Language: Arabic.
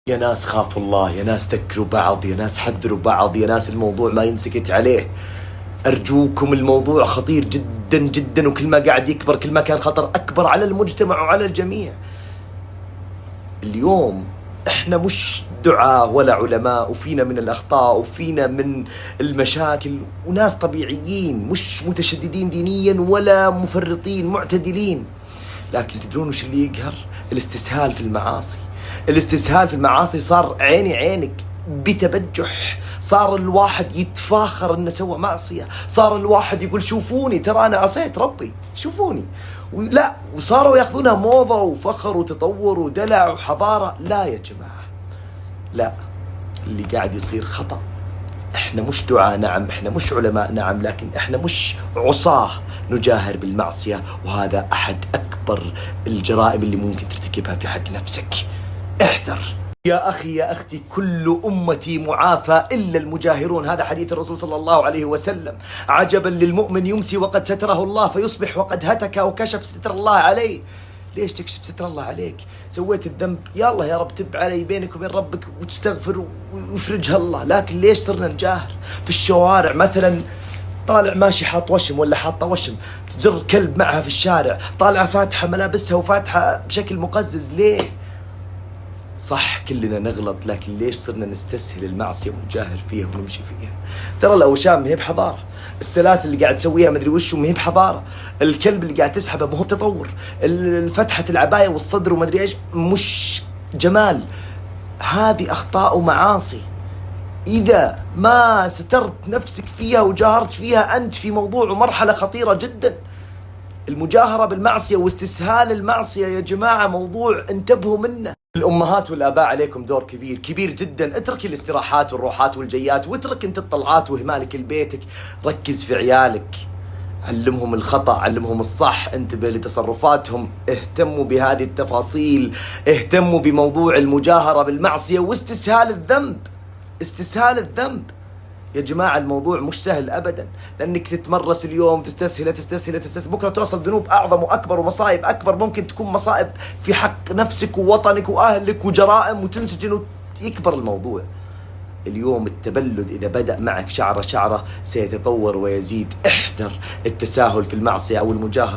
يا ناس خافوا الله، يا ناس ذكروا بعض، يا ناس حذروا بعض، يا ناس الموضوع ما ينسكت عليه. أرجوكم، الموضوع خطير جدا جدا، وكل ما قاعد يكبر كل ما كان خطر أكبر على المجتمع وعلى الجميع. اليوم احنا مش دعاة ولا علماء، وفينا من الأخطاء وفينا من المشاكل، وناس طبيعيين مش متشددين دينيا ولا مفرطين معتدلين. لكن تدرون وش اللي يقهر؟ الاستسهال في المعاصي. الاستسهال في المعاصي صار عيني عينك بتبجح. صار الواحد يتفاخر انه سوى معصية، صار الواحد يقول شوفوني ترى انا عصيت ربي، شوفوني. لا، وصاروا ياخذونها موضة وفخر وتطور ودلع وحضارة. لا يا جماعة، لا، اللي قاعد يصير خطأ. احنا مش دعاء نعم، احنا مش علماء نعم، لكن احنا مش عصاة نجاهر بالمعصية، وهذا احد اكبر الجرائم اللي ممكن ترتكبها في حق نفسك. احذر يا أخي يا أختي، كل أمتي معافى إلا المجاهرون. هذا حديث الرسول صلى الله عليه وسلم. عجبا للمؤمن يمسي وقد ستره الله، فيصبح وقد هتك وكشف ستر الله عليه. ليش تكشف ستر الله عليك؟ سويت الذنب، يا الله يا رب تب علي، بينك وبين ربك وتستغفر ويفرجها الله. لكن ليش صرنا نجاهر في الشوارع؟ مثلا طالع ماشي حاط وشم ولا حاطه وشم، تجر كلب معها في الشارع، طالعه فاتحه ملابسها وفاتحه بشكل مقزز. ليه؟ صح كلنا نغلط، لكن ليش صرنا نستسهل المعصية ونجاهر فيها ونمشي فيها؟ ترى الأوشام ما هي بحضارة، السلاسل اللي قاعد تسويها مدري وش ما هي بحضارة، الكلب اللي قاعد تسحبه ما هو بتطور، فتحة العباية والصدر ومدري ايش مش جمال. هذه أخطاء ومعاصي. إذا ما سترت نفسك فيها وجاهرت فيها أنت في موضوع ومرحلة خطيرة جدا. المجاهرة بالمعصية واستسهال المعصية يا جماعة موضوع انتبهوا منه. الأمهات والآباء عليكم دور كبير كبير جدا. اترك الاستراحات والروحات والجيات، واترك انت الطلعات وإهمالك لبيتك. ركز في عيالك، علمهم الخطأ، علمهم الصح، انتبه لتصرفاتهم، اهتموا بهذه التفاصيل، اهتموا بموضوع المجاهرة بالمعصية واستسهال الذنب. استسهال الذنب يا جماعة الموضوع مش سهل أبدا، لأنك تتمرس اليوم تستسهل تستسهل تستسهل، بكرة توصل ذنوب أعظم وأكبر ومصائب أكبر. ممكن تكون مصائب في حق نفسك ووطنك وأهلك وجرائم وتنسجن ويكبر الموضوع. اليوم التبلد إذا بدأ معك شعرة شعرة سيتطور ويزيد. احذر التساهل في المعصية أو المجاهرة.